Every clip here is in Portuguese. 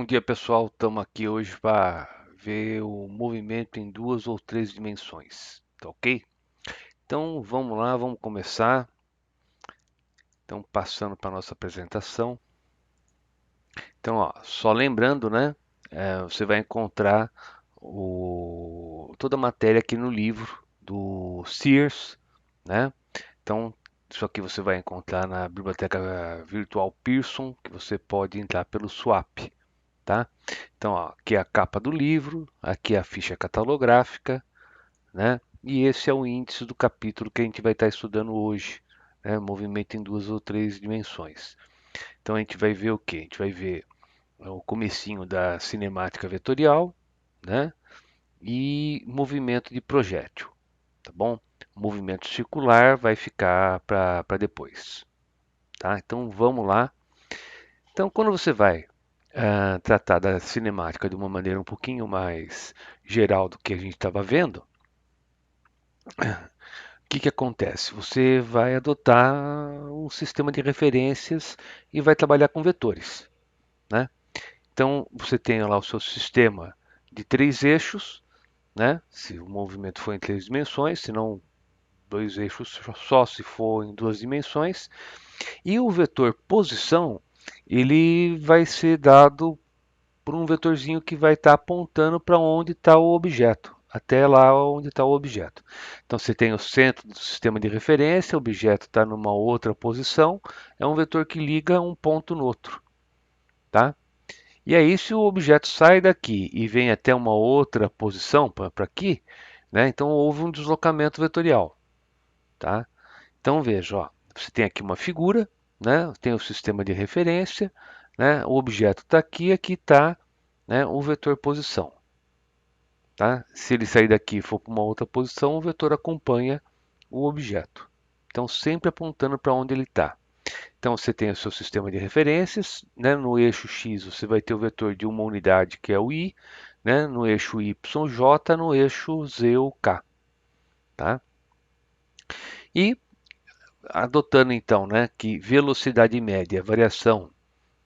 dia, pessoal. Estamos aqui hoje para ver o movimento em duas ou três dimensões, tá ok? Então vamos lá, vamos começar. Então passando para a nossa apresentação. Então, ó, só lembrando, né? Você vai encontrar toda a matéria aqui no livro do Sears, né? Então isso aqui você vai encontrar na biblioteca virtual Pearson, que você pode entrar pelo Swap. Tá? Então, ó, aqui é a capa do livro, aqui é a ficha catalográfica, né? E esse é o índice do capítulo que a gente vai estar estudando hoje, né? Movimento em duas ou três dimensões. Então a gente vai ver o que? A gente vai ver o comecinho da cinemática vetorial, né? E movimento de projétil, tá bom? Movimento circular vai ficar para depois, tá? Então vamos lá. Então quando você vai tratar da cinemática de uma maneira um pouquinho mais geral do que a gente estava vendo, o que acontece? Você vai adotar um sistema de referências e vai trabalhar com vetores, né? Então você tem lá o seu sistema de três eixos, né? Se o movimento for em três dimensões, se não dois eixos só se for em duas dimensões, e o vetor posição ele vai ser dado por um vetorzinho que vai estar apontando para onde está o objeto, até lá onde está o objeto. Então você tem o centro do sistema de referência, o objeto está numa outra posição, é um vetor que liga um ponto no outro, tá? E aí se o objeto sai daqui e vem até uma outra posição, para aqui, né? Então houve um deslocamento vetorial, tá? Então veja, ó, você tem aqui uma figura, né? Tem o sistema de referência, né? O objeto está aqui, aqui está, né, o vetor posição. Tá? Se ele sair daqui e for para uma outra posição, o vetor acompanha o objeto. Então, sempre apontando para onde ele está. Então, você tem o seu sistema de referências. Né? No eixo X, você vai ter o vetor de uma unidade, que é o I. Né? No eixo Y, J. No eixo Z, o K. Tá? E adotando, então, né, que velocidade média, variação,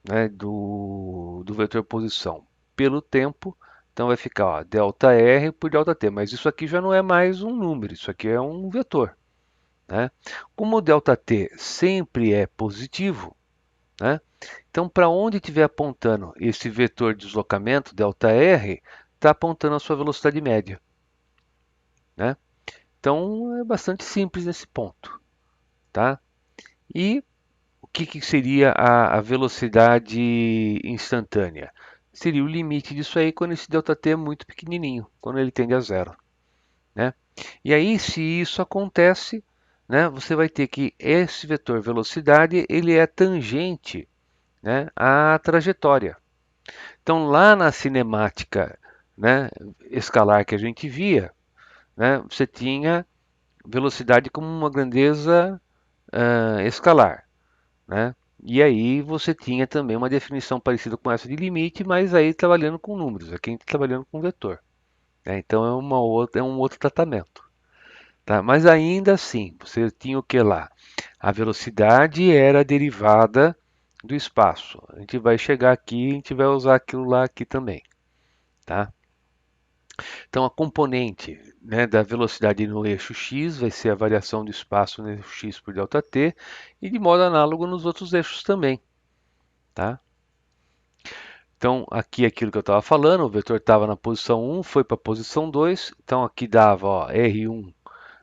né, do vetor posição pelo tempo, então vai ficar ó, ΔR por ΔT, mas isso aqui já não é mais um número, isso aqui é um vetor. Né? Como o ΔT sempre é positivo, né? Então para onde estiver apontando esse vetor de deslocamento, ΔR, está apontando a sua velocidade média. Né? Então é bastante simples nesse ponto. Tá? E o que seria a velocidade instantânea? Seria o limite disso aí quando esse ΔT é muito pequenininho, quando ele tende a zero. Né? E aí, se isso acontece, né, você vai ter que esse vetor velocidade ele é tangente, né, à trajetória. Então, lá na cinemática, né, escalar que a gente via, né, você tinha velocidade como uma grandeza escalar. Né? E aí você tinha também uma definição parecida com essa de limite, mas aí trabalhando com números. Aqui a gente está trabalhando com vetor. Né? Então é um outro tratamento. Tá? Mas ainda assim, você tinha o que lá? A velocidade era a derivada do espaço. A gente vai chegar aqui e a gente vai usar aquilo lá aqui também. Tá? Então a componente, né, da velocidade no eixo x vai ser a variação do espaço no eixo x por ΔT e de modo análogo nos outros eixos também. Tá? Então, aqui é aquilo que eu estava falando, o vetor estava na posição 1, foi para a posição 2, então aqui dava ó, R1,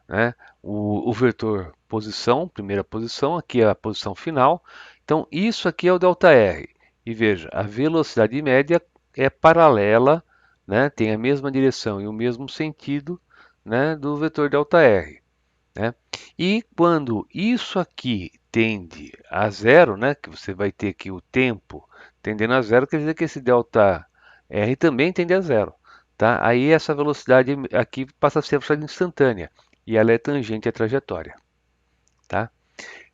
né, o vetor posição, primeira posição, aqui é a posição final. Então, isso aqui é o ΔR. E veja, a velocidade média é paralela, né, tem a mesma direção e o mesmo sentido, né, do vetor ΔR. Né? E quando isso aqui tende a zero, né, que você vai ter aqui o tempo tendendo a zero, quer dizer que esse ΔR também tende a zero. Tá? Aí essa velocidade aqui passa a ser a velocidade instantânea e ela é tangente à trajetória. Tá?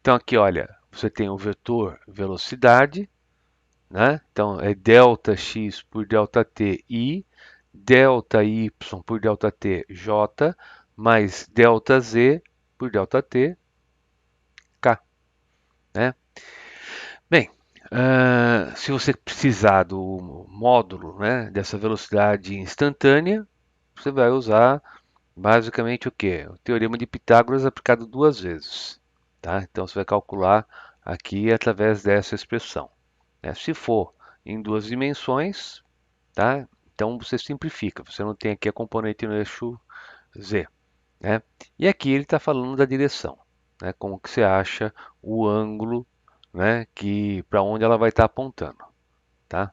Então aqui, olha, você tem o vetor velocidade, né? Então é ΔX por ΔT I, ΔY por ΔT J, mais ΔZ por ΔT K. Né? Bem, Se você precisar do módulo, né, dessa velocidade instantânea, você vai usar basicamente o quê? O teorema de Pitágoras aplicado duas vezes. Tá? Então você vai calcular aqui através dessa expressão. Né? Se for em duas dimensões, tá? Então você simplifica, você não tem aqui a componente no eixo z. Né? E aqui ele está falando da direção, né? Como que você acha o ângulo, né? Que para onde ela vai estar apontando, tá?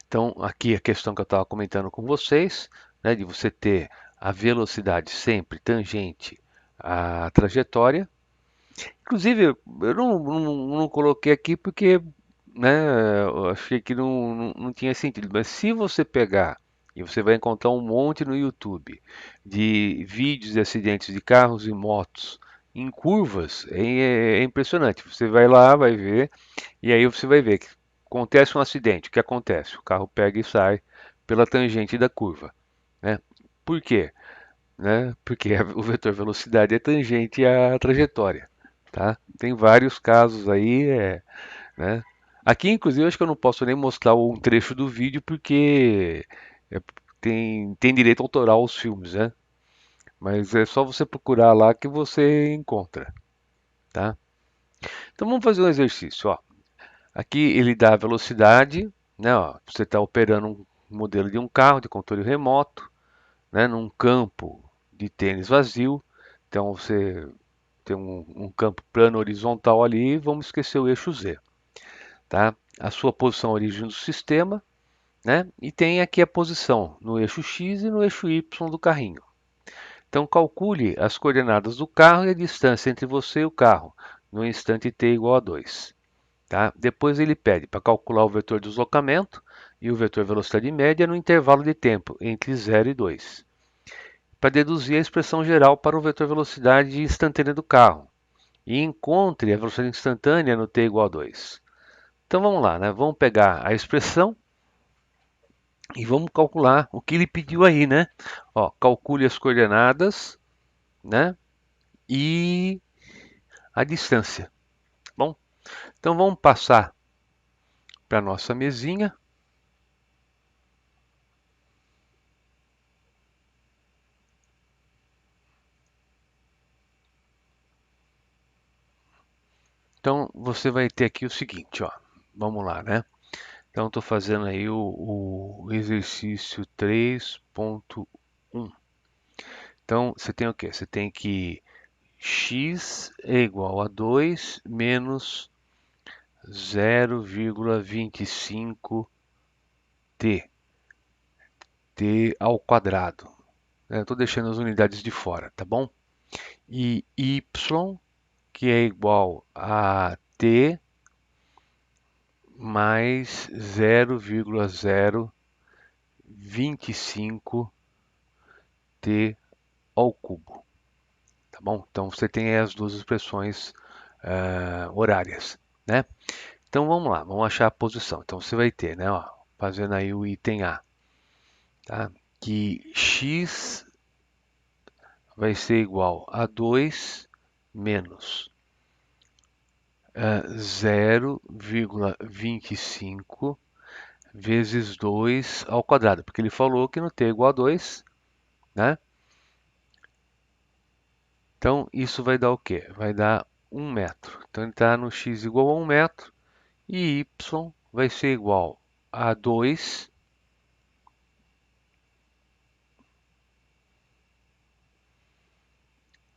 Então aqui a questão que eu estava comentando com vocês, né? De você ter a velocidade sempre tangente à trajetória. Inclusive eu não coloquei aqui porque, né? Eu achei que não tinha sentido. Mas se você pegar e você vai encontrar um monte no YouTube de vídeos de acidentes de carros e motos em curvas, é impressionante. Você vai lá, vai ver, e aí você vai ver que acontece um acidente. O que acontece? O carro pega e sai pela tangente da curva, né? Por quê? Né? Porque o vetor velocidade é tangente à trajetória, tá? Tem vários casos aí, né? Aqui, inclusive, acho que eu não posso nem mostrar um trecho do vídeo porque é, tem direito autoral aos filmes, né? Mas é só você procurar lá que você encontra, tá? Então vamos fazer um exercício, ó. Aqui ele dá a velocidade, né? Ó, você está operando um modelo de um carro de controle remoto, né? Num campo de tênis vazio. Então você tem um campo plano horizontal ali, vamos esquecer o eixo Z, tá? A sua posição origem do sistema, né? E tem aqui a posição no eixo X e no eixo Y do carrinho. Então calcule as coordenadas do carro e a distância entre você e o carro no instante t igual a 2. Tá? Depois ele pede para calcular o vetor de deslocamento e o vetor velocidade média no intervalo de tempo entre 0 e 2, para deduzir a expressão geral para o vetor velocidade instantânea do carro e encontre a velocidade instantânea no t igual a 2. Então vamos lá, né? Vamos pegar a expressão e vamos calcular o que ele pediu aí, né? Ó, calcule as coordenadas, né? E a distância. Bom, então vamos passar para a nossa mesinha. Então você vai ter aqui o seguinte, ó. Vamos lá, né? Então estou fazendo aí o exercício 3.1. Então você tem o quê? Você tem que x é igual a 2 menos 0,25 t, t ao quadrado. Estou deixando as unidades de fora, tá bom? E y, que é igual a t mais 0,025 t ao cubo, tá bom? Então você tem aí as duas expressões horárias, né? Então vamos lá, vamos achar a posição. Então você vai ter, né, ó, fazendo aí o item A, tá? Que x vai ser igual a 2 menos 0,25 vezes 2 ao quadrado, porque ele falou que no t igual a 2, né? Então isso vai dar o quê? Vai dar 1 metro. Então ele está no x igual a 1 metro e y vai ser igual a 2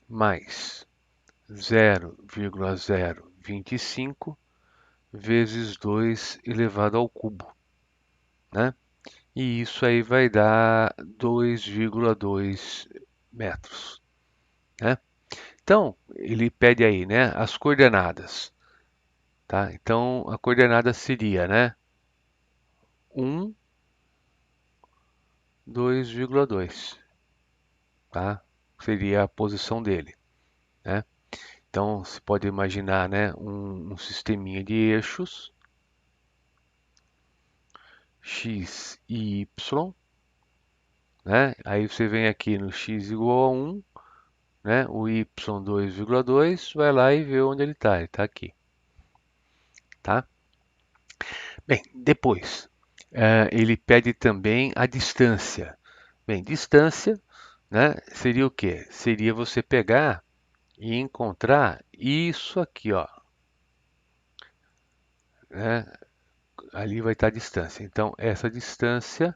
mais 0,025 vezes 2 elevado ao cubo, né? E isso aí vai dar 2,2 metros, né? Então, ele pede aí, né, as coordenadas, tá? Então, a coordenada seria, né, 1, 2,2, tá? Seria a posição dele, né? Então, você pode imaginar, né, um sisteminha de eixos, x e y, né? Aí você vem aqui no x igual a 1, né? O y 2,2, vai lá e vê onde ele está aqui. tá? Bem, depois, ele pede também a distância. Bem, distância, né, seria o quê? Seria você pegar e encontrar isso aqui, ó, né? Ali vai estar a distância. Então, essa distância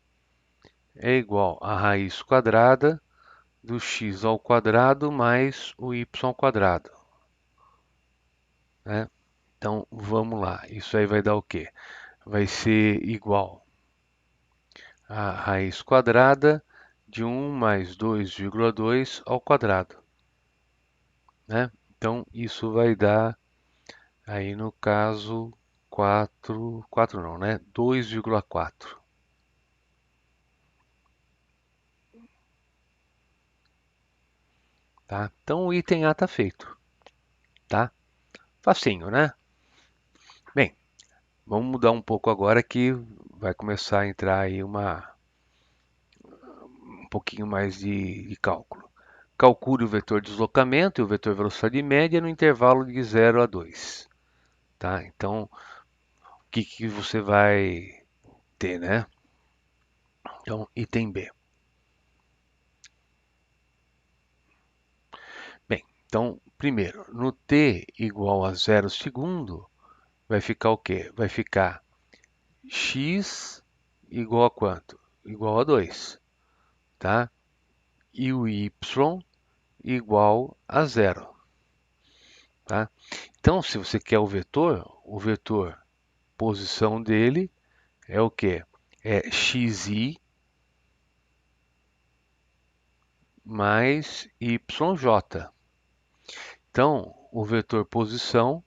é igual à raiz quadrada do x ao quadrado mais o y ao quadrado, né? Então, vamos lá. Isso aí vai dar o quê? Vai ser igual a raiz quadrada de 1 mais 2,2 ao quadrado, né? Então, isso vai dar, aí no caso, 4 não, né? 2,4. Tá? Então, o item A está feito, tá? Facinho, né? Bem, vamos mudar um pouco agora que vai começar a entrar aí um pouquinho mais de cálculo. Calcule o vetor deslocamento e o vetor velocidade média no intervalo de 0 a 2. Tá? Então, o que você vai ter, né? Então, item B. Bem, então, primeiro, no t igual a 0 segundo, vai ficar o quê? Vai ficar x igual a quanto? Igual a 2, tá? E o y igual a 0, tá? Então, se você quer o vetor posição dele é o quê? É xi mais yj. Então, o vetor posição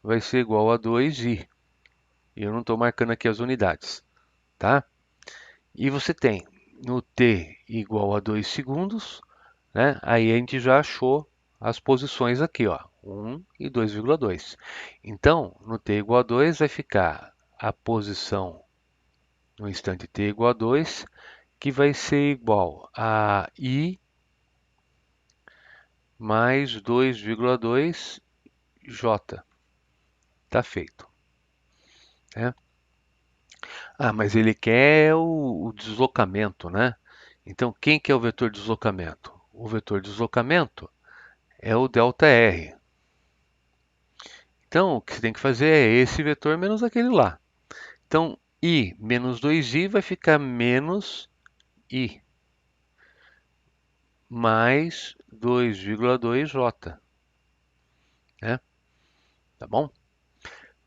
vai ser igual a 2i. E eu não estou marcando aqui as unidades, tá? E você tem no t igual a 2 segundos, né? Aí a gente já achou as posições aqui, ó, 1 e 2,2. Então, no t igual a 2 vai ficar a posição no instante t igual a 2, que vai ser igual a i mais 2,2j. Está feito, né? Ah, mas ele quer o deslocamento, né? Então, quem que é o vetor deslocamento? O vetor deslocamento é o ΔR. Então, o que você tem que fazer é esse vetor menos aquele lá. Então, I menos 2i vai ficar menos I mais 2,2j, né? Tá bom? O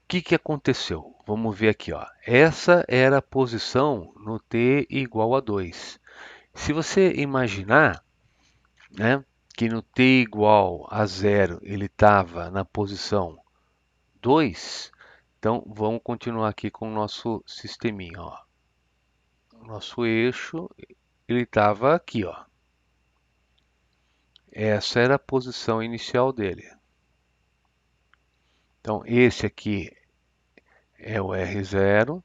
que aconteceu? Vamos ver aqui, ó. Essa era a posição no t igual a 2. Se você imaginar, né, que no t igual a 0 ele estava na posição 2, então vamos continuar aqui com o nosso sisteminha, ó. O nosso eixo ele estava aqui, ó. Essa era a posição inicial dele. Então esse aqui é o R0,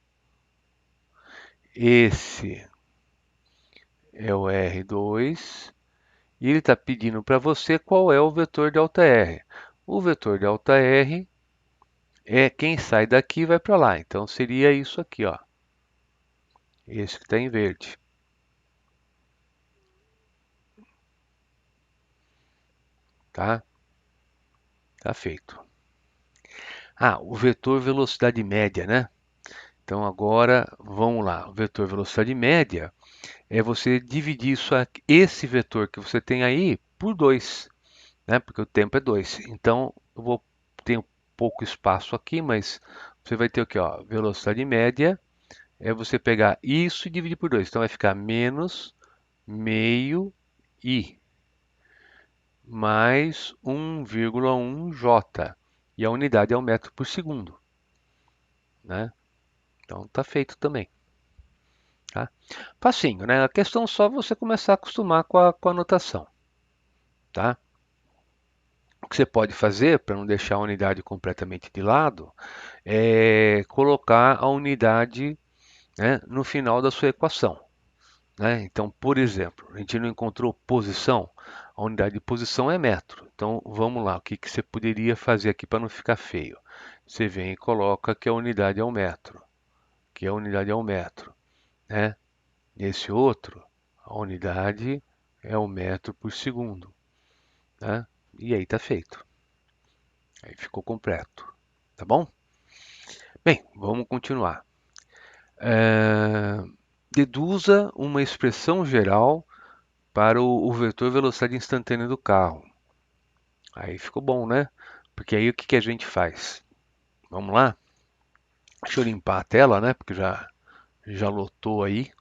esse é o R2, e ele está pedindo para você qual é o vetor ΔR. O vetor ΔR é quem sai daqui e vai para lá. Então seria isso aqui, ó. Esse que está em verde. Tá? Tá feito. Ah, o vetor velocidade média, né? Então agora, vamos lá. O vetor velocidade média é você dividir esse vetor que você tem aí por 2, né? Porque o tempo é 2. Então, eu vou ter pouco espaço aqui, mas você vai ter o que, ó? Velocidade média é você pegar isso e dividir por 2. Então vai ficar menos meio i mais 1,1j. E a unidade é o metro por segundo, né? Então tá feito também, tá? Facinho, né? A questão é só você começar a acostumar com a notação, tá? O que você pode fazer para não deixar a unidade completamente de lado é colocar a unidade, né, no final da sua equação, né? Então, por exemplo, a gente não encontrou posição, a unidade de posição é metro. Então, vamos lá, o que você poderia fazer aqui para não ficar feio? você vem e coloca que a unidade é o metro, que a unidade é o metro, né? Nesse outro, a unidade é o metro por segundo, né? E aí está feito. Aí ficou completo, tá bom? Bem, vamos continuar. Deduza uma expressão geral para o vetor velocidade instantânea do carro. Aí ficou bom, né? Porque aí o que a gente faz? Vamos lá? Deixa eu limpar a tela, né? Porque já lotou aí.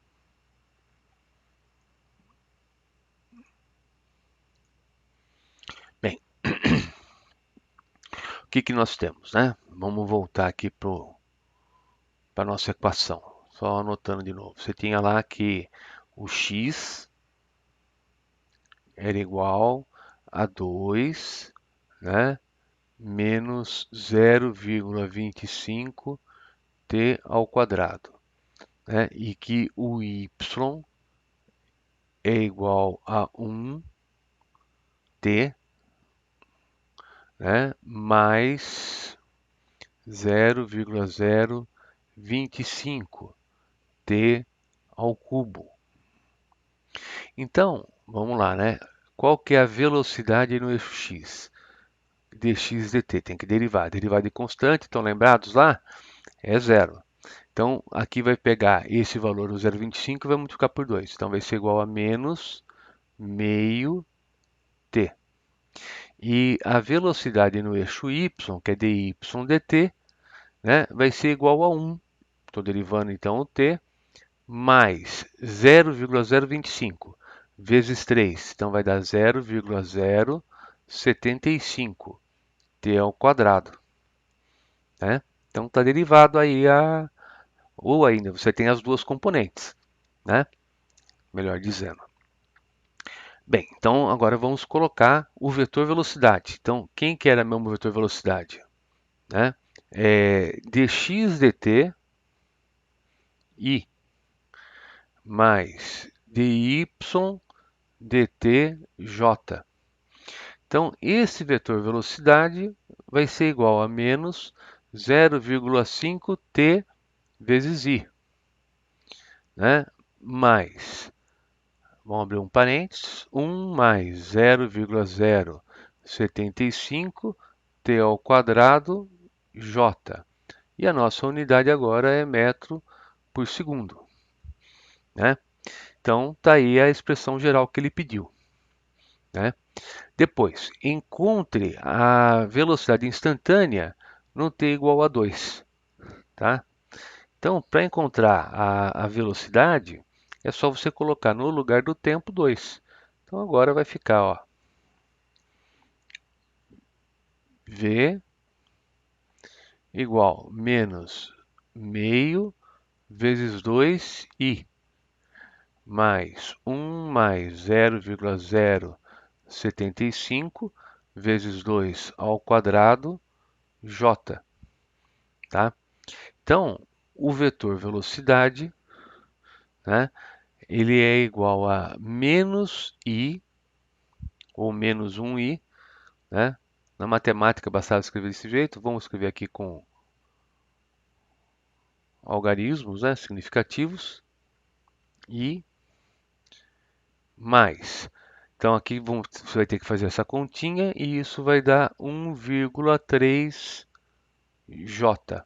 Bem, o que nós temos, né? Vamos voltar aqui para a nossa equação. Só anotando de novo. Você tinha lá que o x era igual a 2, né? Menos 0,25 t ao quadrado, né? E que o y é igual a 1 t, né? Mais 0,025 t ao cubo. Então, vamos lá, né? Qual que é a velocidade no eixo x? Dx dt, tem que derivar. Derivada de constante, estão lembrados lá? É zero. Então, aqui vai pegar esse valor, o 0,25, e vai multiplicar por 2. Então, vai ser igual a menos meio t. E a velocidade no eixo y, que é dy dt, né, vai ser igual a 1. Estou derivando, então, o t, mais 0,025 vezes 3. Então, vai dar 0,075 t ao quadrado, né? Então, está derivado aí ou ainda, você tem as duas componentes, né? Melhor dizendo. Bem, então agora vamos colocar o vetor velocidade. Então, quem que era mesmo o vetor velocidade? Né? Dx dt i mais dy dtj. Então, esse vetor velocidade vai ser igual a menos 0,5 t vezes i, né? Mais, vamos abrir um parênteses, 1 mais 0,075 t ao quadrado j. E a nossa unidade agora é metro por segundo, né? Então, está aí a expressão geral que ele pediu, né? Depois, encontre a velocidade instantânea no t igual a 2, tá? Então, para encontrar a velocidade, é só você colocar no lugar do tempo 2. Então, agora vai ficar, ó, v igual menos meio vezes 2i, mais 1 mais 0,075 vezes 2 ao quadrado j, tá? Então, o vetor velocidade, né, ele é igual a menos i, ou menos 1i, né? Na matemática bastava escrever desse jeito, vamos escrever aqui com algarismos, né, significativos, i mais. Então aqui você vai ter que fazer essa continha e isso vai dar 1,3 J,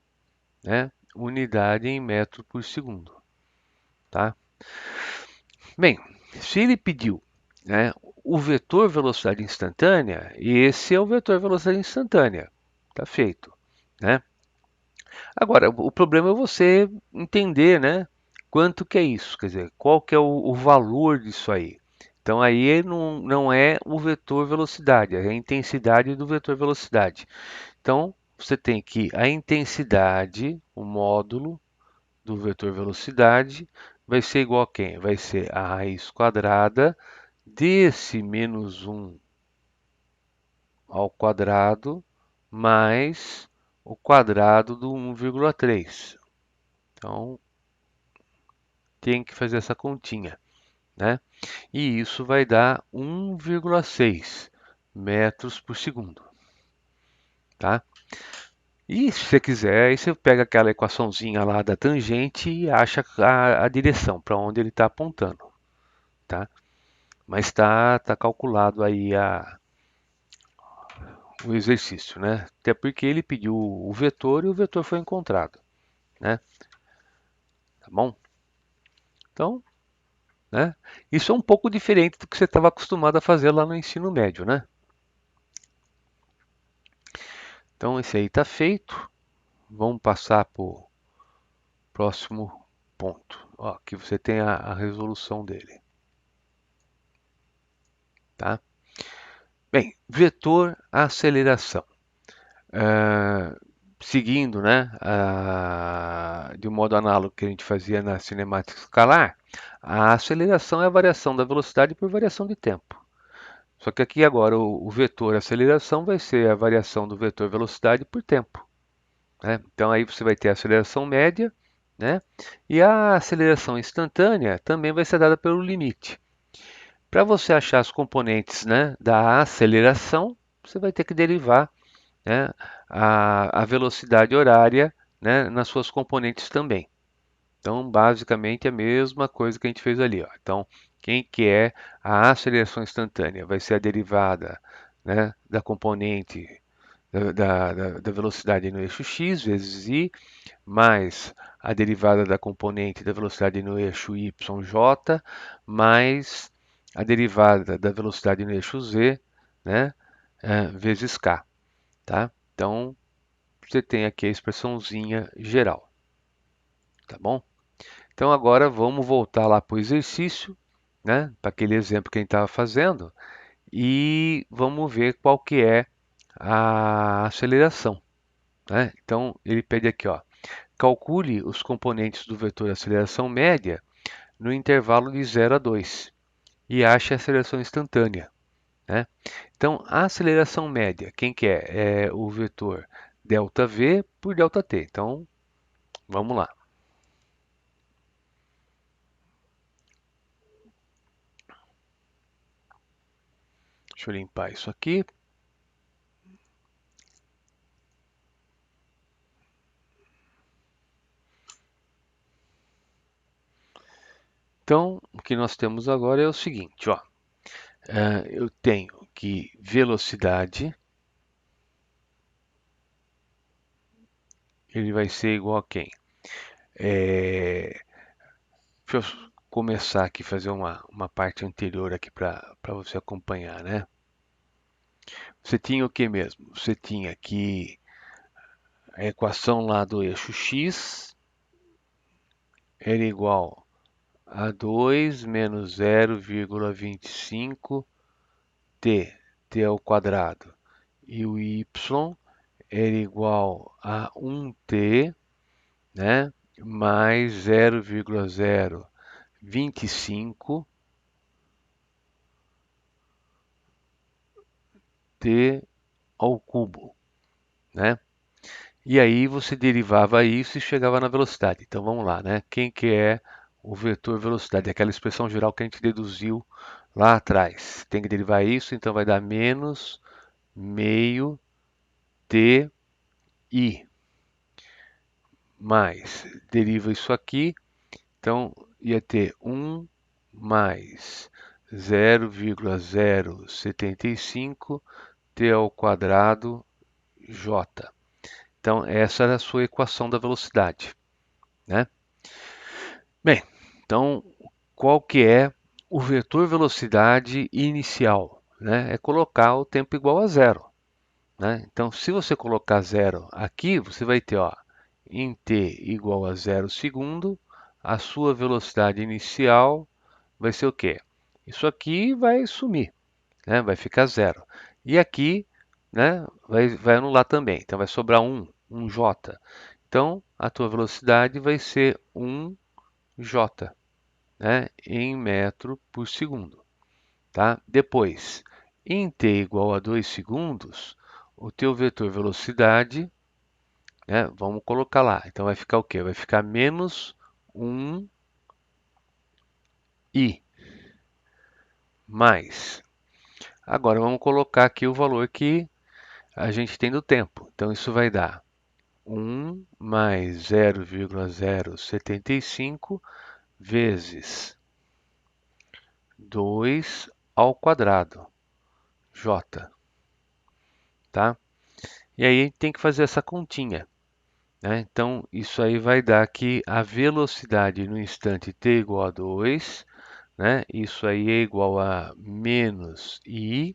né? Unidade em metro por segundo, tá? Bem, se ele pediu, né, o vetor velocidade instantânea, esse é o vetor velocidade instantânea, tá feito, né? Agora, o problema é você entender, né, quanto que é isso, quer dizer, qual que é o valor disso aí. Então aí não é o vetor velocidade, é a intensidade do vetor velocidade. Então, você tem que a intensidade, o módulo do vetor velocidade, vai ser igual a quem? Vai ser a raiz quadrada desse menos 1 ao quadrado mais o quadrado do 1,3. Então, tem que fazer essa continha, né? E isso vai dar 1,6 metros por segundo, tá? E se você quiser, aí você pega aquela equaçãozinha lá da tangente e acha a direção para onde ele está apontando, tá? Mas está calculado aí o exercício, né? Até porque ele pediu o vetor e o vetor foi encontrado, né? Tá bom? Então, né? Isso é um pouco diferente do que você estava acostumado a fazer lá no ensino médio, né? Então, esse aí está feito. Vamos passar para o próximo ponto. Ó, aqui você tem a resolução dele, tá? Bem, vetor aceleração. Ah, seguindo, né, de um modo análogo que a gente fazia na cinemática escalar, a aceleração é a variação da velocidade por variação de tempo. Só que aqui agora o vetor aceleração vai ser a variação do vetor velocidade por tempo, né? Então aí você vai ter a aceleração média, né? E a aceleração instantânea também vai ser dada pelo limite. Para você achar as componentes, né, da aceleração, você vai ter que derivar, né, a velocidade horária, né, nas suas componentes também. Então, basicamente, a mesma coisa que a gente fez ali. Ó. Então, quem que é a aceleração instantânea? Vai ser a derivada, né, da componente da velocidade no eixo x vezes i, mais a derivada da componente da velocidade no eixo yj, mais a derivada da velocidade no eixo z, né, vezes k. Tá? Então, você tem aqui a expressãozinha geral, tá bom? Então agora vamos voltar lá para o exercício, né? Para aquele exemplo que a gente estava fazendo, e vamos ver qual que é a aceleração, né? Então ele pede aqui, ó, calcule os componentes do vetor aceleração média no intervalo de 0 a 2 e ache a aceleração instantânea, né? Então a aceleração média, quem que é? É o vetor ΔV por ΔT. Então vamos lá. Deixa eu limpar isso aqui. Então, o que nós temos agora é o seguinte, ó. Eu tenho que velocidade, ele vai ser igual a quem? Deixa eu começar aqui, fazer uma parte anterior aqui para você acompanhar, né? Você tinha o que mesmo? Você tinha aqui a equação lá do eixo x era igual a 2 menos 0,25 t ao quadrado. E o y era igual a 1t, né, mais 0,025 t ao cubo, né? E aí você derivava isso e chegava na velocidade. Então vamos lá, né? Quem que é o vetor velocidade? Aquela expressão geral que a gente deduziu lá atrás. Tem que derivar isso, então vai dar menos meio ti mais deriva isso aqui, então ia ter 1 mais 0,075 t ao quadrado j. Então, essa era a sua equação da velocidade, né? Bem, então, qual que é o vetor velocidade inicial? Né? É colocar o tempo igual a zero, né? Então, se você colocar zero aqui, você vai ter, ó, em t igual a 0 segundo, a sua velocidade inicial vai ser o quê? Isso aqui vai sumir, né? Vai ficar zero. E aqui, né, vai anular também. Então vai sobrar 1 j. Então a tua velocidade vai ser 1 j, né, em metro por segundo. Tá? Depois, em t igual a 2 segundos, o teu vetor velocidade, né, vamos colocar lá. Então vai ficar o quê? Vai ficar menos 1 i mais. Agora vamos colocar aqui o valor que a gente tem do tempo. Então isso vai dar 1 mais 0,075 vezes 2 ao quadrado, j, tá? E aí tem que fazer essa continha, né? Então, isso aí vai dar que a velocidade no instante t igual a 2, né? Isso aí é igual a menos i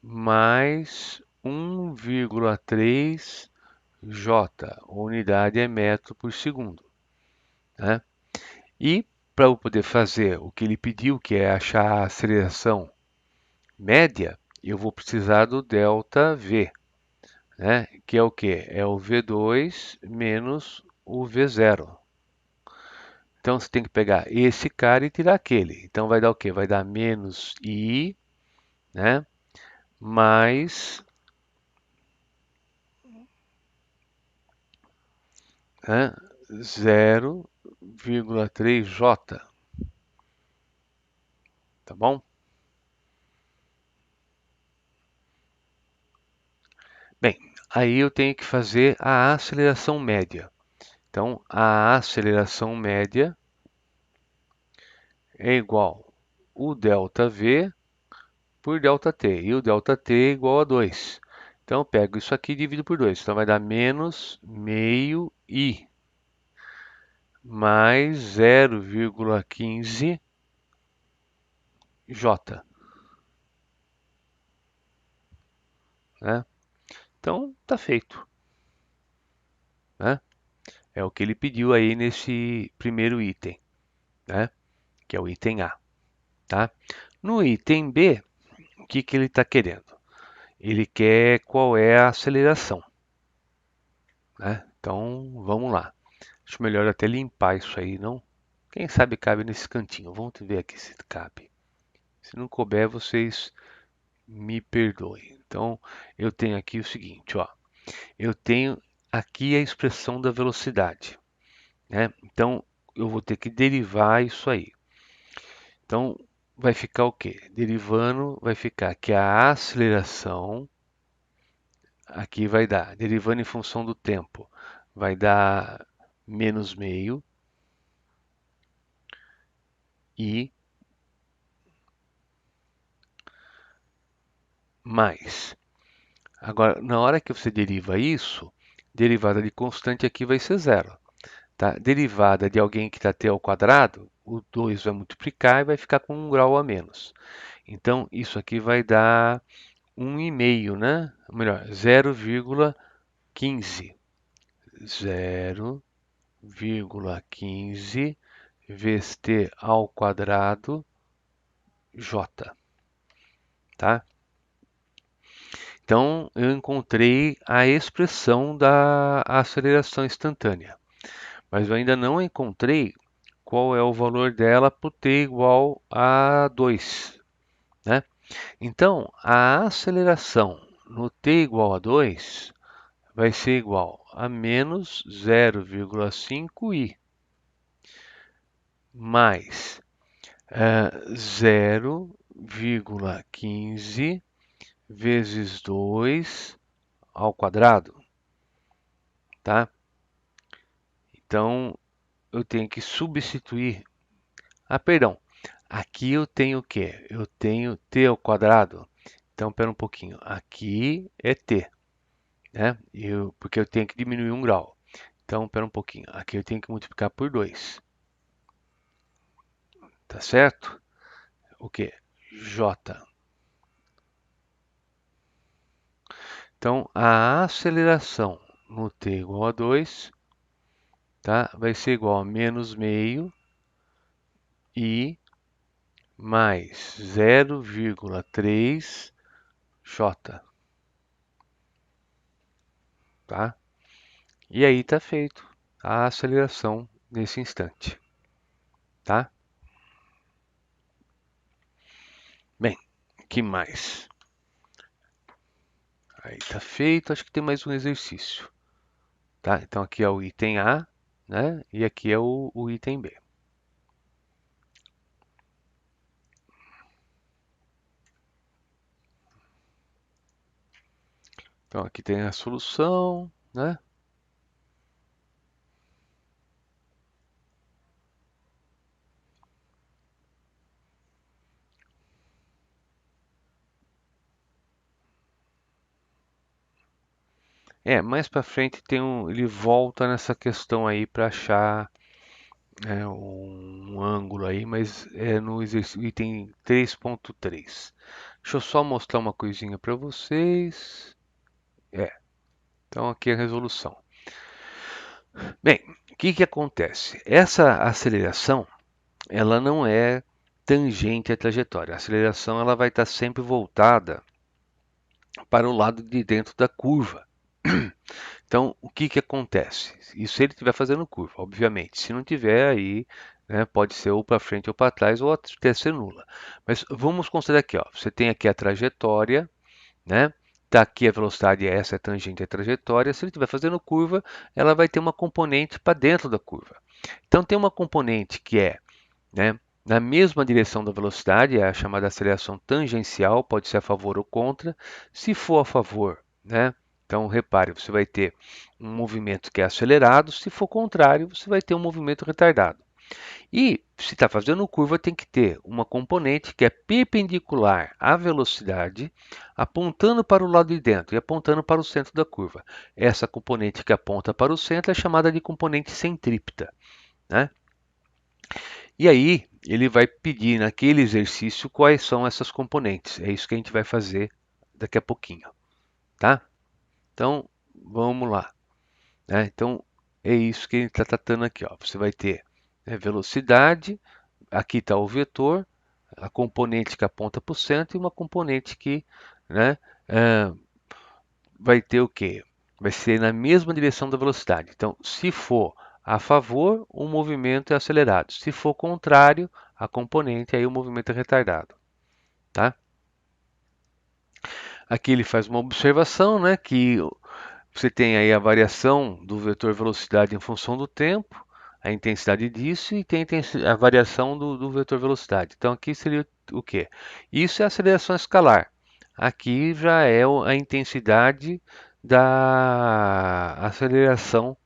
mais 1,3 j, a unidade é metro por segundo, né? E para eu poder fazer o que ele pediu, que é achar a aceleração média, eu vou precisar do ΔV, né? Que é o quê? É o V2 menos o V0. Então você tem que pegar esse cara e tirar aquele. Então vai dar o quê? Vai dar menos I, né? Mais, né? 0,3J, tá bom? Bem, aí eu tenho que fazer a aceleração média. Então, a aceleração média é igual o ΔV por ΔT. E o ΔT é igual a 2. Então, eu pego isso aqui e divido por 2. Então, vai dar menos meio I mais 0,15 J, né? Então, tá feito, né? É o que ele pediu aí nesse primeiro item, né? Que é o item A, tá? No item B, o que que ele está querendo? Ele quer qual é a aceleração, né? Então, vamos lá. Acho melhor até limpar isso aí, não? Quem sabe cabe nesse cantinho. Vamos ver aqui se cabe. Se não couber, vocês me perdoem. Então, eu tenho aqui o seguinte, ó. Eu tenho aqui a expressão da velocidade, né? Então, eu vou ter que derivar isso aí. Então, vai ficar o quê? Derivando, vai ficar que a aceleração aqui vai dar, derivando em função do tempo, vai dar menos meio e mais. Agora, na hora que você deriva isso, derivada de constante aqui vai ser zero. Tá? Derivada de alguém que está t ao quadrado, o 2 vai multiplicar e vai ficar com 1 grau a menos. Então, isso aqui vai dar 1,5, né? Ou melhor, 0,15. 0,15 vezes t ao quadrado j, tá? Então, eu encontrei a expressão da aceleração instantânea, mas eu ainda não encontrei qual é o valor dela por t igual a 2, né? Então, a aceleração no t igual a 2 vai ser igual a menos 0,5i mais 0,15 vezes 2 ao quadrado, tá? Então, eu tenho que substituir. Ah, perdão. Aqui eu tenho o quê? Eu tenho t ao quadrado. Então, espera um pouquinho. Aqui é t, né? Porque eu tenho que diminuir 1 grau. Então, espera um pouquinho. Aqui eu tenho que multiplicar por 2. Tá certo? O quê? J. Então, a aceleração no t igual a 2, tá? Vai ser igual a menos meio i mais 0,3 j, tá? E aí está feito a aceleração nesse instante, tá? Bem, que mais? Aí está feito, acho que tem mais um exercício, tá? Então aqui é o item A, né? E aqui é o item B. Então aqui tem a solução, né? Mais para frente ele volta nessa questão aí para achar um ângulo aí, mas é no item 3.3. Deixa eu só mostrar uma coisinha para vocês. Então aqui é a resolução. Bem, o que que acontece? Essa aceleração, ela não é tangente à trajetória. A aceleração ela vai estar sempre voltada para o lado de dentro da curva. Então, o que que acontece? Isso se ele estiver fazendo curva, obviamente. Se não tiver, aí pode ser ou para frente ou para trás, ou até ser nula. Mas vamos considerar aqui, ó, você tem aqui a trajetória, né? Tá aqui a velocidade, essa é tangente à trajetória. Se ele estiver fazendo curva, ela vai ter uma componente para dentro da curva. Então, tem uma componente que é, na mesma direção da velocidade, é a chamada aceleração tangencial, pode ser a favor ou contra. Se for a favor, então repare, você vai ter um movimento que é acelerado, se for contrário, você vai ter um movimento retardado. E se está fazendo curva, tem que ter uma componente que é perpendicular à velocidade, apontando para o lado de dentro e apontando para o centro da curva. Essa componente que aponta para o centro é chamada de componente centrípeta, né? E aí, ele vai pedir naquele exercício quais são essas componentes. É isso que a gente vai fazer daqui a pouquinho, tá? Então, vamos lá. Então, é isso que ele está tratando aqui. Ó. Você vai ter velocidade, aqui está o vetor, a componente que aponta para o centro e uma componente que eh, vai ter o quê? Vai ser na mesma direção da velocidade. Então, se for a favor, o movimento é acelerado. Se for contrário, a componente, aí o movimento é retardado. Tá? Aqui ele faz uma observação, que você tem aí a variação do vetor velocidade em função do tempo, a intensidade disso, e tem a variação do vetor velocidade. Então, aqui seria o quê? Isso é aceleração escalar. Aqui já é a intensidade da aceleração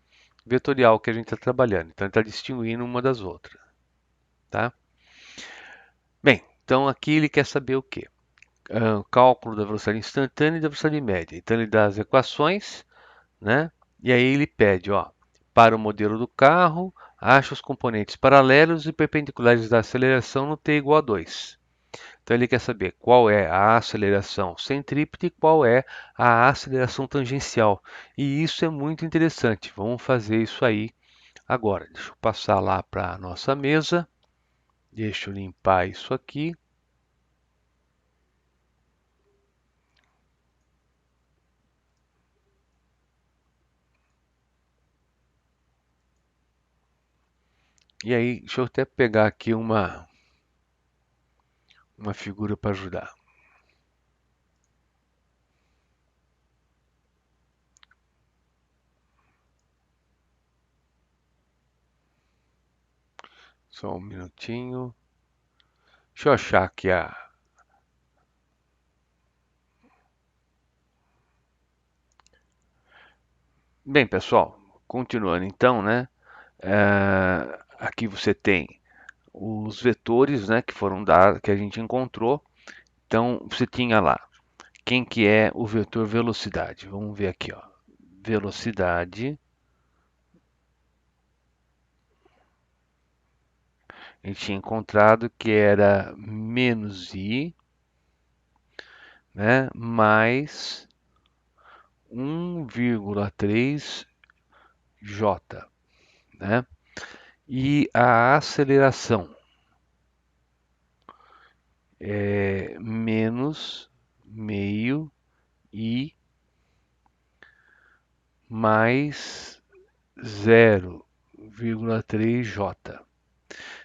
vetorial que a gente está trabalhando. Então, ele está distinguindo uma das outras. Tá? Bem, então aqui ele quer saber o quê? Cálculo da velocidade instantânea e da velocidade média. Então, ele dá as equações, e aí ele pede, ó, para o modelo do carro, acha os componentes paralelos e perpendiculares da aceleração no t igual a 2. Então ele quer saber qual é a aceleração centrípeta e qual é a aceleração tangencial. E isso é muito interessante. Vamos fazer isso aí agora. Deixa eu passar lá para a nossa mesa. Deixa eu limpar isso aqui. E aí, deixa eu até pegar aqui uma figura para ajudar. Só um minutinho. Deixa eu achar aqui a... Bem, pessoal, continuando então, aqui você tem os vetores, que foram dados, que a gente encontrou. Então, você tinha lá, quem que é o vetor velocidade? Vamos ver aqui, ó. Velocidade. A gente tinha encontrado que era menos i, mais 1,3 j, E a aceleração é menos meio i mais 0,3 j.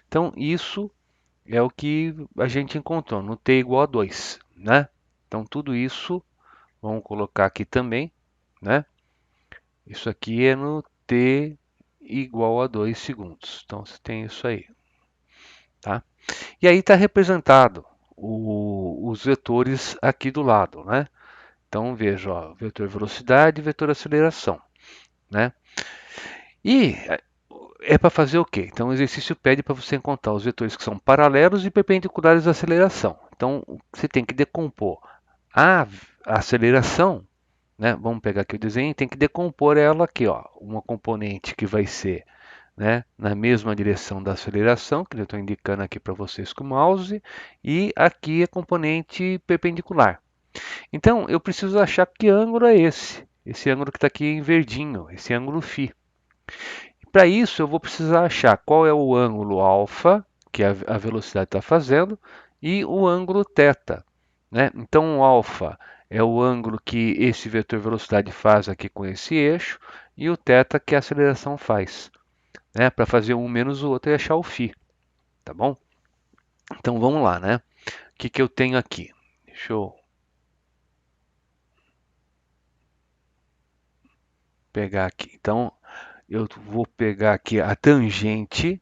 Então, isso é o que a gente encontrou no t igual a 2, Então, tudo isso, vamos colocar aqui também, Isso aqui é no t igual a 2 segundos. Então, você tem isso aí, tá? E aí está representado os vetores aqui do lado, Então, veja, ó, vetor velocidade e vetor aceleração, E é para fazer o quê? Então, o exercício pede para você encontrar os vetores que são paralelos e perpendiculares à aceleração. Então, você tem que decompor a aceleração, né? Vamos pegar aqui o desenho, tem que decompor ela aqui, ó. Uma componente que vai ser, né, na mesma direção da aceleração, que eu estou indicando aqui para vocês com o mouse, e aqui a componente perpendicular. Então, eu preciso achar que ângulo é esse ângulo que está aqui em verdinho, esse ângulo φ. Para isso, eu vou precisar achar qual é o ângulo alfa, que a velocidade está fazendo, e o ângulo θ, né? Então, o alfa é o ângulo que esse vetor velocidade faz aqui com esse eixo, e o θ que a aceleração faz, né? Para fazer um menos o outro e achar o φ, tá bom? Então, vamos lá, né? O que eu tenho aqui? Deixa eu pegar aqui. Então, eu vou pegar aqui a tangente.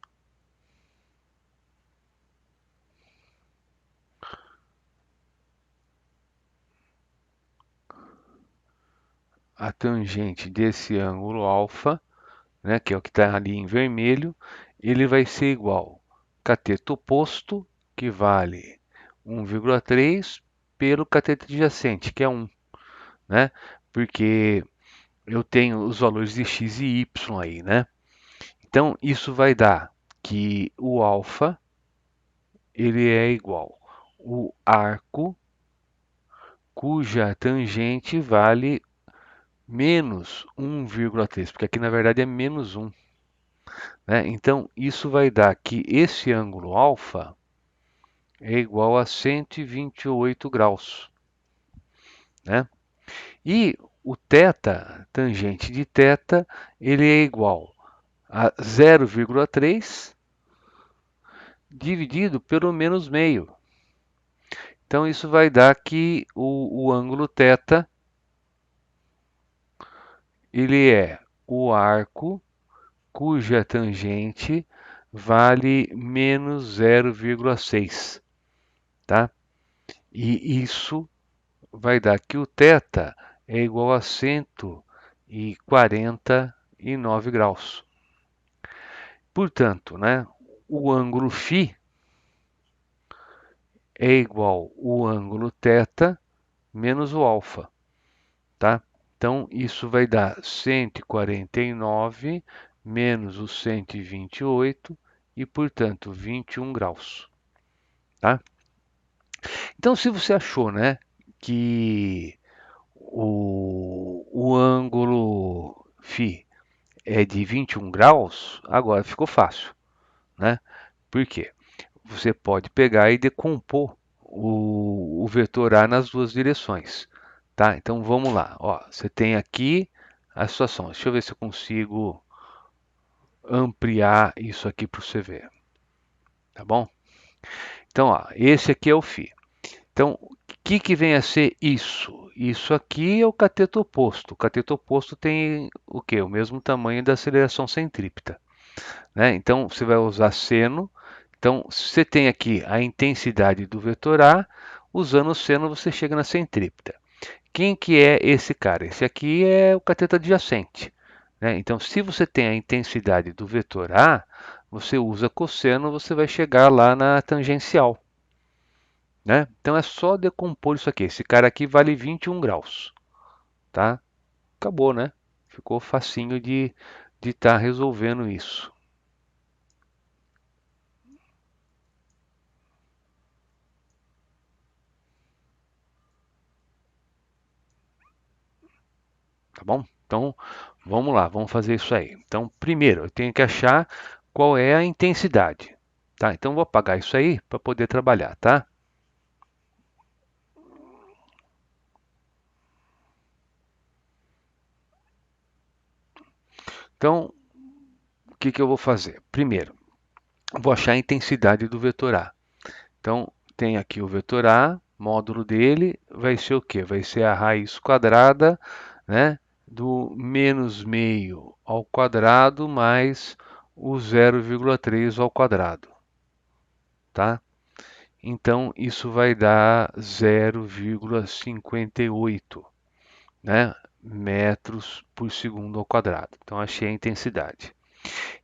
A tangente desse ângulo alfa, né, que é o que está ali em vermelho, ele vai ser igual cateto oposto, que vale 1,3 pelo cateto adjacente, que é 1, né? Porque eu tenho os valores de x e y aí, né? Então, isso vai dar que o alfa ele é igual o arco cuja tangente vale menos 1,3, porque aqui na verdade é menos 1. Né? Então, isso vai dar que esse ângulo alfa é igual a 128 graus. Né? E o θ, tangente de θ, ele é igual a 0,3 dividido pelo menos meio. Então, isso vai dar que o ângulo θ ele é o arco cuja tangente vale menos 0,6, tá? E isso vai dar que o θ é igual a 149 graus. Portanto, né, o ângulo φ é igual ao ângulo θ menos o alfa, tá? Então, isso vai dar 149 menos o 128 e, portanto, 21 graus, tá? Então, se você achou, né, que o ângulo φ é de 21 graus, agora ficou fácil, né? Por quê? Você pode pegar e decompor o vetor A nas duas direções, tá? Então vamos lá, ó, você tem aqui a situação. Deixa eu ver se eu consigo ampliar isso aqui para você ver, tá bom? Então, ó, esse aqui é o φ. Então, o que vem a ser isso? Isso aqui é o cateto oposto. O cateto oposto tem o quê? O mesmo tamanho da aceleração centrípeta, né? Então, você vai usar seno. Então, se você tem aqui a intensidade do vetor A, usando o seno você chega na centrípeta. Quem que é esse cara? Esse aqui é o cateto adjacente, né? Então, se você tem a intensidade do vetor A, você usa cosseno, você vai chegar lá na tangencial, né? Então, é só decompor isso aqui. Esse cara aqui vale 21 graus, tá? Acabou, né? Ficou facinho de estar resolvendo isso. Tá bom? Então, vamos lá, vamos fazer isso aí. Então, primeiro, eu tenho que achar qual é a intensidade, tá? Então, vou apagar isso aí para poder trabalhar, tá? Então, o que eu vou fazer? Primeiro, vou achar a intensidade do vetor A. Então, tem aqui o vetor A, módulo dele vai ser o quê? Vai ser a raiz quadrada, né, do menos meio ao quadrado mais o 0,3 ao quadrado, tá? Então, isso vai dar 0,58, né, metros por segundo ao quadrado. Então, achei a intensidade.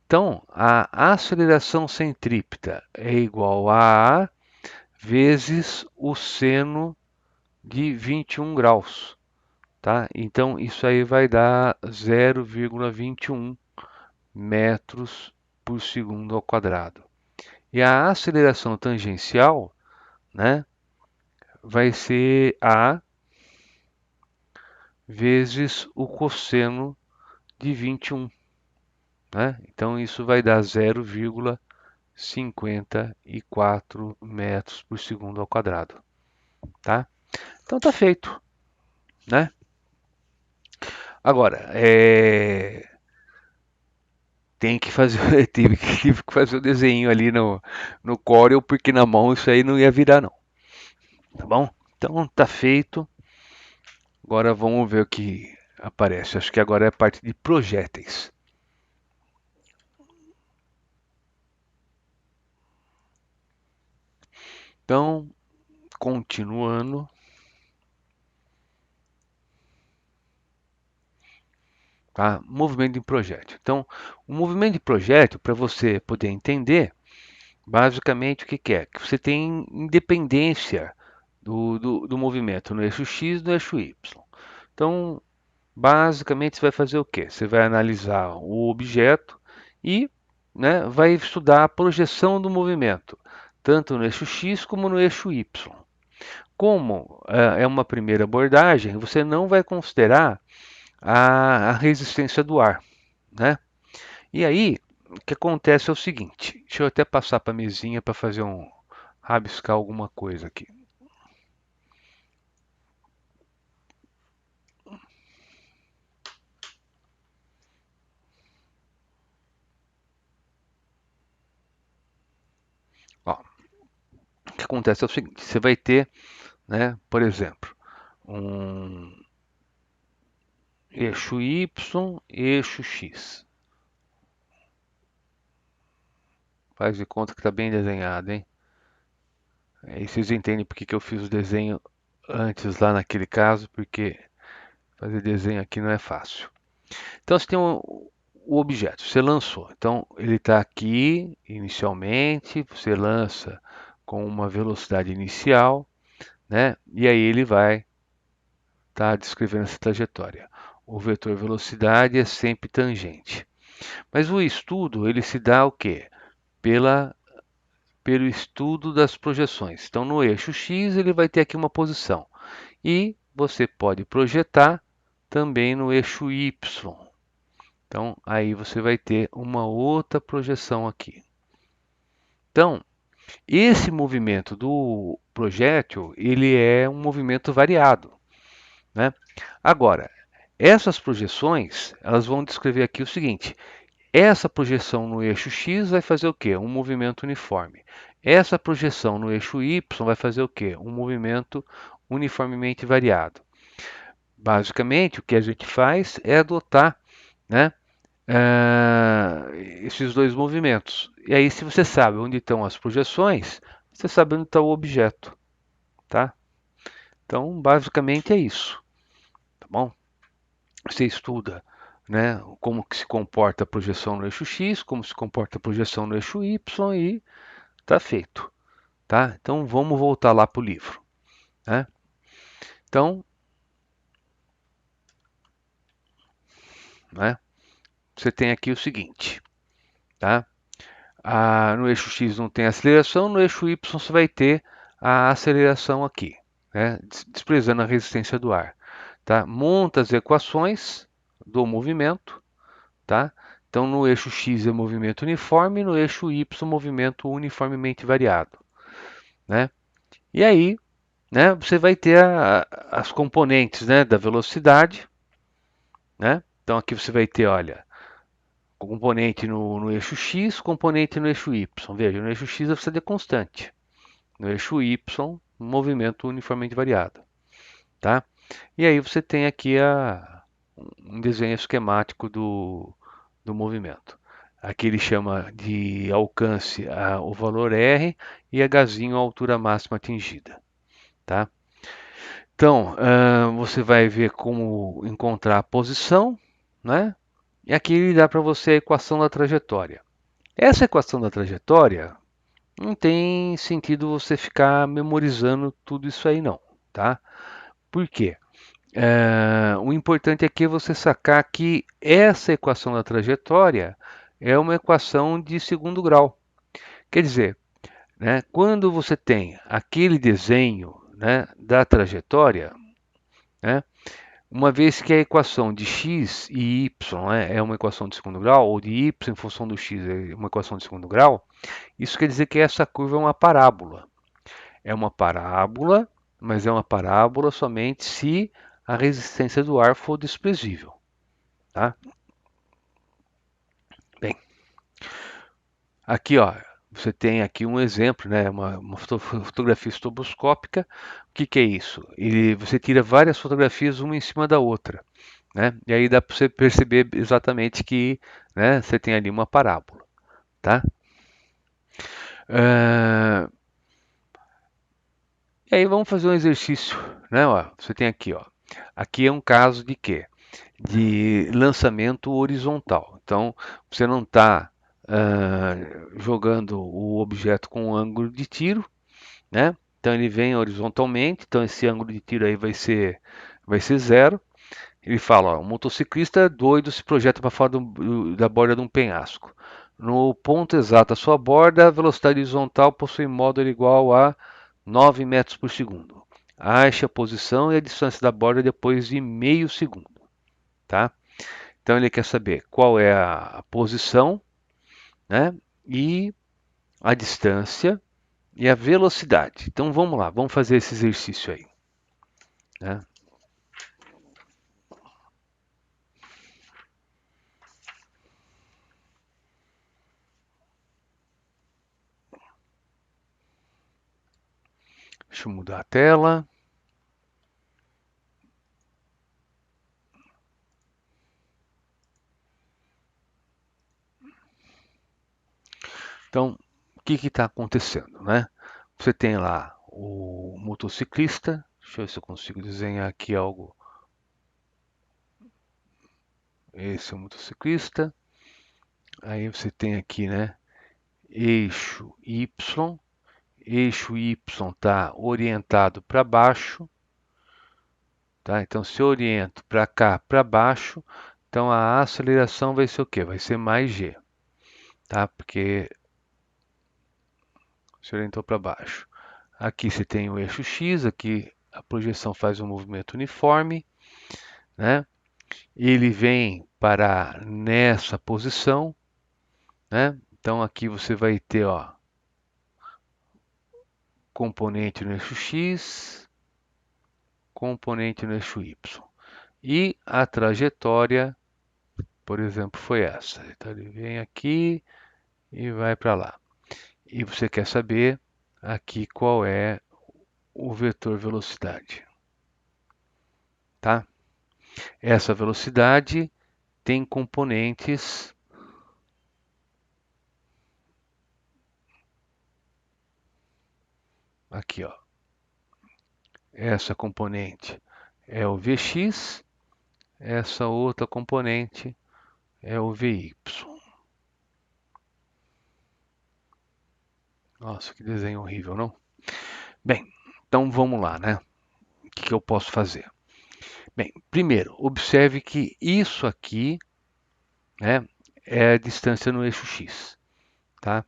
Então, a aceleração centrípeta é igual a A vezes o seno de 21 graus, tá? Então, isso aí vai dar 0,21 metros por segundo ao quadrado. E a aceleração tangencial, né, vai ser A vezes o cosseno de 21, né? Então, isso vai dar 0,54 metros por segundo ao quadrado, tá? Então, tá feito, né? Agora, tem que fazer, tive que fazer o desenho ali no Corel, porque na mão isso aí não ia virar, não. Tá bom? Então, tá feito. Agora vamos ver o que aparece. Acho que agora é a parte de projéteis. Então, continuando. Tá? Movimento de projétil. Então, o movimento de projétil, para você poder entender, basicamente o que que é? Que você tem independência do movimento no eixo X e no eixo Y. Então, basicamente, você vai fazer o quê? Você vai analisar o objeto e, né, vai estudar a projeção do movimento, tanto no eixo X como no eixo Y. Como é uma primeira abordagem, você não vai considerar a resistência do ar, né? E aí, o que acontece é o seguinte, deixa eu até passar para a mesinha para fazer rabiscar alguma coisa aqui. Ó, o que acontece é o seguinte, você vai ter, né, por exemplo, um eixo Y, eixo X. Faz de conta que está bem desenhado, hein? Aí vocês entendem por que que eu fiz o desenho antes lá naquele caso, porque fazer desenho aqui não é fácil. Então você tem o objeto, você lançou. Então ele está aqui inicialmente, você lança com uma velocidade inicial, né? E aí ele vai estar descrevendo essa trajetória. O vetor velocidade é sempre tangente. Mas o estudo, ele se dá o quê? Pelo estudo das projeções. Então, no eixo X, ele vai ter aqui uma posição. E você pode projetar também no eixo Y. Então, aí você vai ter uma outra projeção aqui. Então, esse movimento do projétil, ele é um movimento variado, né? Agora, essas projeções, elas vão descrever aqui o seguinte: essa projeção no eixo X vai fazer o quê? Um movimento uniforme. Essa projeção no eixo Y vai fazer o quê? Um movimento uniformemente variado. Basicamente, o que a gente faz é adotar, né, esses dois movimentos. E aí, se você sabe onde estão as projeções, você sabe onde está o objeto, tá? Então, basicamente é isso, tá bom? Você estuda, né, como que se comporta a projeção no eixo X, como se comporta a projeção no eixo Y e tá feito, tá? Então, vamos voltar lá para o livro, né? Então, né, você tem aqui o seguinte, tá? No eixo X não tem aceleração, no eixo Y você vai ter a aceleração aqui, né? Desprezando a resistência do ar. Tá? Monta as equações do movimento. Tá? Então, no eixo X é movimento uniforme, no eixo Y movimento uniformemente variado. Né? E aí, né, você vai ter as componentes, né, da velocidade. Né? Então, aqui você vai ter, olha, componente no eixo X, componente no eixo Y. Veja, no eixo X a velocidade é constante. No eixo Y, movimento uniformemente variado. Tá? E aí você tem aqui um desenho esquemático do movimento. Aqui ele chama de alcance o valor R e Hzinho a altura máxima atingida. Tá? Então, você vai ver como encontrar a posição, né? E aqui ele dá para você a equação da trajetória. Essa equação da trajetória não tem sentido você ficar memorizando tudo isso aí não, tá? Por quê? O importante aqui é você sacar que essa equação da trajetória é uma equação de segundo grau. Quer dizer, né, quando você tem aquele desenho, né, da trajetória, né, uma vez que a equação de x e y, né, é uma equação de segundo grau, ou de y em função do x é uma equação de segundo grau, isso quer dizer que essa curva é uma parábola. É uma parábola, mas é uma parábola somente se a resistência do ar for desprezível. Tá? Bem, aqui ó, você tem aqui um exemplo, né, uma fotografia estroboscópica. O que, que é isso? Você tira várias fotografias uma em cima da outra. Né? E aí dá para você perceber exatamente que, né, você tem ali uma parábola. Tá? Uh, e aí vamos fazer um exercício. Né? Ó, você tem aqui, ó. Aqui é um caso de quê? De lançamento horizontal. Então, você não está jogando o objeto com um ângulo de tiro, né? Então ele vem horizontalmente, então esse ângulo de tiro aí vai ser zero. Ele fala, ó, o motociclista doido se projeta para fora da borda de um penhasco. No ponto exato à sua borda, a velocidade horizontal possui módulo igual a 9 metros por segundo. Ache a posição e a distância da borda depois de meio segundo. Tá? Então ele quer saber qual é a posição, né? E a distância e a velocidade. Então vamos lá, vamos fazer esse exercício aí. Né? Deixa eu mudar a tela. Então, o que está acontecendo, né? Você tem lá o motociclista. Deixa eu ver se eu consigo desenhar aqui algo. Esse é o motociclista. Aí você tem aqui, né? Eixo Y. Eixo Y está orientado para baixo. Tá? Então, se eu oriento para cá, para baixo, então a aceleração vai ser o quê? Vai ser mais g, tá? Porque se orientou para baixo. Aqui você tem o eixo x, aqui a projeção faz um movimento uniforme, né? Ele vem parar nessa posição, né? Então aqui você vai ter, ó, componente no eixo x, componente no eixo y. E a trajetória, por exemplo, foi essa. Então ele vem aqui e vai para lá. E você quer saber aqui qual é o vetor velocidade, tá? Essa velocidade tem componentes aqui, ó. Essa componente é o Vx, essa outra componente é o Vy. Nossa, que desenho horrível, não? Bem, então vamos lá, né? O que eu posso fazer? Bem, primeiro, observe que isso aqui, né, é a distância no eixo x, tá?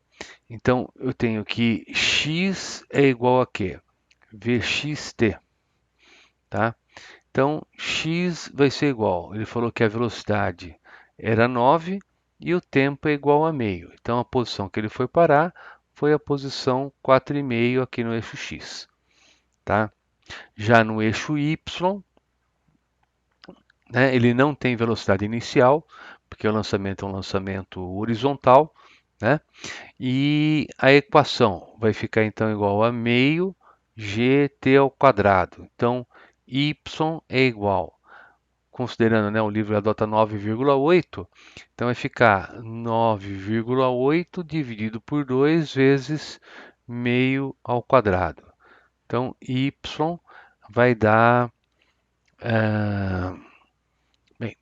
Então, eu tenho que x é igual a quê? Vxt, tá? Então, x vai ser igual. Ele falou que a velocidade era 9 e o tempo é igual a meio. Então, a posição que ele foi parar foi a posição 4,5 aqui no eixo x, tá? Já no eixo y, né, ele não tem velocidade inicial, porque o lançamento é um lançamento horizontal, né? E a equação vai ficar então igual a meio gt ao quadrado. Então, y é igual, considerando, né, o livro adota 9,8, então vai ficar 9,8 dividido por 2 vezes meio ao quadrado. Então, y vai dar, bem,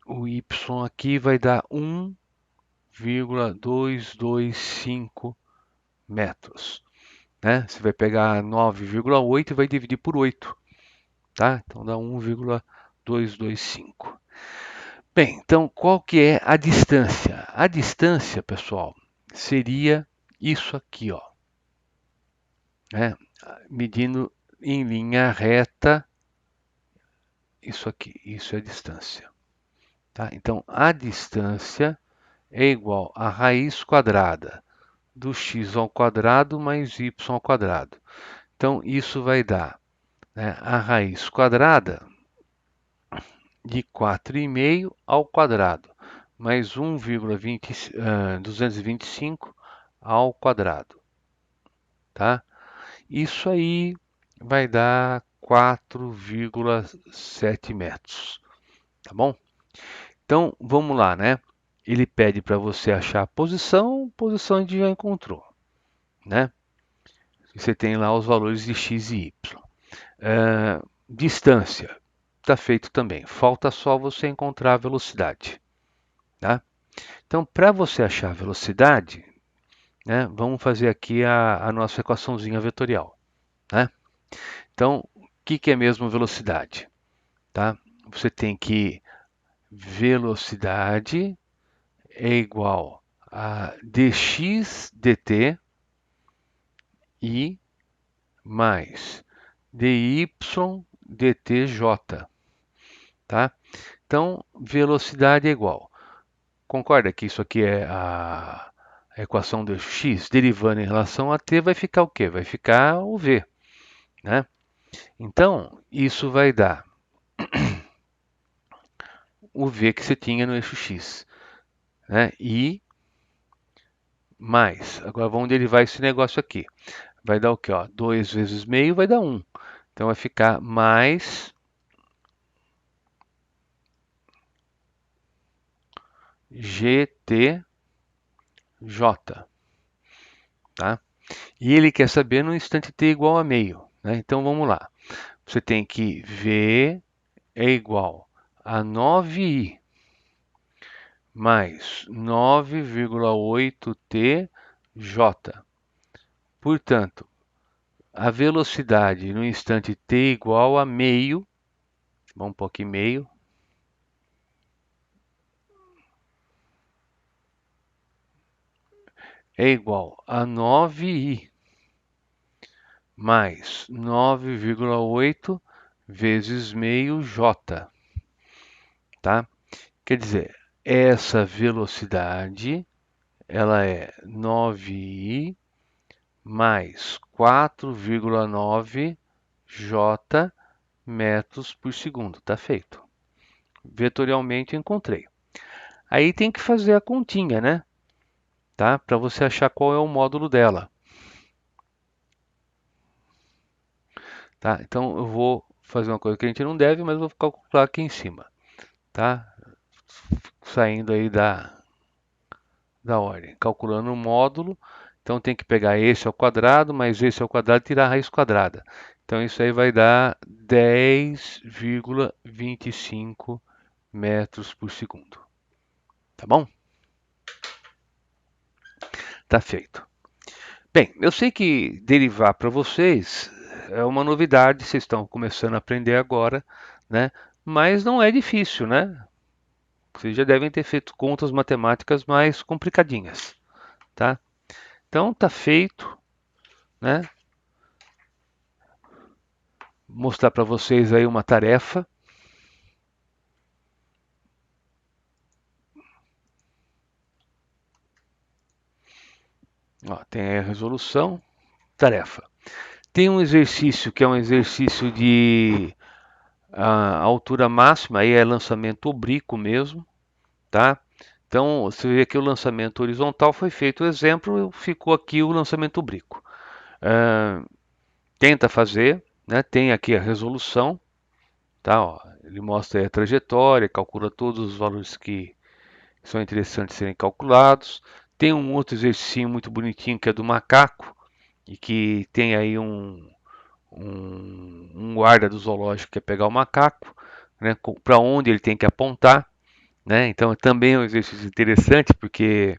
o y aqui vai dar 1,225 metros. Né? Você vai pegar 9,8 e vai dividir por 8. tá? Então dá 1,225. Bem, então qual que é a distância? A distância, pessoal, seria isso aqui, ó, né? Medindo em linha reta, isso aqui, isso é a distância, tá? Então a distância é igual a raiz quadrada do x ao quadrado mais y ao quadrado. Então isso vai dar, né, a raiz quadrada de 4,5 ao quadrado, mais 1,225 ao quadrado, tá? Isso aí vai dar 4,7 metros, tá bom? Então, vamos lá, né? Ele pede para você achar a posição, posição a gente já encontrou, né? Você tem lá os valores de x e y. Distância, está feito também. Falta só você encontrar a velocidade, tá? Então, para você achar a velocidade, né, vamos fazer aqui a nossa equaçãozinha vetorial, né? Então, o que é mesmo velocidade? Tá? Você tem que velocidade é igual a dx dt e mais dy dtj, tá? Então, velocidade é igual. Concorda que isso aqui é a equação do x derivando em relação a t, vai ficar o quê? Vai ficar o v, né? Então, isso vai dar o v que você tinha no eixo x, né? E mais, agora vamos derivar esse negócio aqui. Vai dar o quê? 2 vezes meio vai dar 1. Então vai ficar mais GTJ, tá? E ele quer saber no instante t igual a meio, né? Então vamos lá. Você tem que V é igual a 9i mais 9,8tj. Portanto, a velocidade no instante t igual a meio, vamos pôr aqui meio, é igual a 9i mais 9,8 vezes meio j, tá? Quer dizer, essa velocidade, ela é 9i mais 4,9 j metros por segundo. Tá feito. Vetorialmente encontrei. Aí tem que fazer a continha, né? Tá? Para você achar qual é o módulo dela. Tá? Então eu vou fazer uma coisa que a gente não deve, mas vou calcular aqui em cima. Tá? Saindo aí da ordem. Calculando o módulo. Então tem que pegar esse ao quadrado, mais esse ao quadrado e tirar a raiz quadrada. Então isso aí vai dar 10,25 metros por segundo. Tá bom? Tá feito. Bem, eu sei que derivar para vocês é uma novidade, vocês estão começando a aprender agora, né? Mas não é difícil, né? Vocês já devem ter feito contas matemáticas mais complicadinhas, tá? Então tá feito, né? Mostrar para vocês aí uma tarefa. Ó, tem a resolução, tarefa. Tem um exercício que é um exercício de altura máxima, aí é lançamento oblíquo mesmo, tá? Então, você vê que o lançamento horizontal foi feito o exemplo, ficou aqui o lançamento oblíquo. Tenta fazer, né? Tem aqui a resolução, tá? Ó, ele mostra aí a trajetória, calcula todos os valores que são interessantes serem calculados. Tem um outro exercício muito bonitinho que é do macaco, e que tem aí um guarda do zoológico que é pegar o macaco, né? Para onde ele tem que apontar, né? Então também é um exercício interessante, porque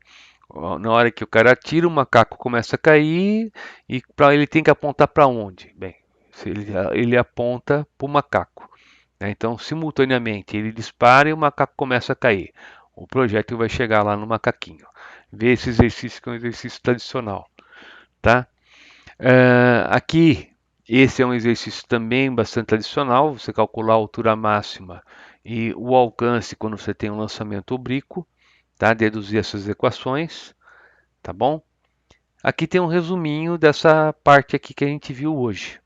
na hora que o cara atira, o macaco começa a cair e para ele tem que apontar para onde? Bem, Ele aponta para o macaco, né? Então, simultaneamente, ele dispara e o macaco começa a cair. O projétil vai chegar lá no macaquinho. Vê esse exercício que é um exercício tradicional, tá? Aqui, esse é um exercício também bastante tradicional. Você calcular a altura máxima e o alcance quando você tem um lançamento oblíquo, tá? Deduzir essas equações, tá bom? Aqui tem um resuminho dessa parte aqui que a gente viu hoje,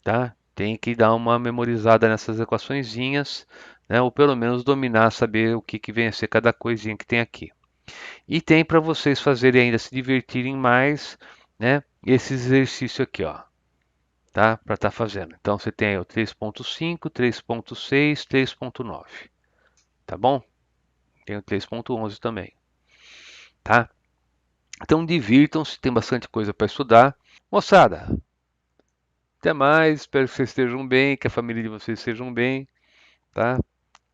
tá? Tem que dar uma memorizada nessas equaçõezinhas, né? Ou pelo menos dominar, saber o que vem a ser cada coisinha que tem aqui. E tem para vocês fazerem ainda se divertirem mais, né? Esse exercício aqui, ó, tá? Para estar fazendo. Então você tem aí o 3.5, 3.6, 3.9, tá bom? Tem o 3.11 também, tá? Então divirtam-se, tem bastante coisa para estudar. Moçada, até mais, espero que vocês estejam bem, que a família de vocês estejam bem, tá?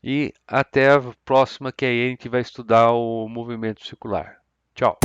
E até a próxima, que aí a gente vai estudar o movimento circular. Tchau!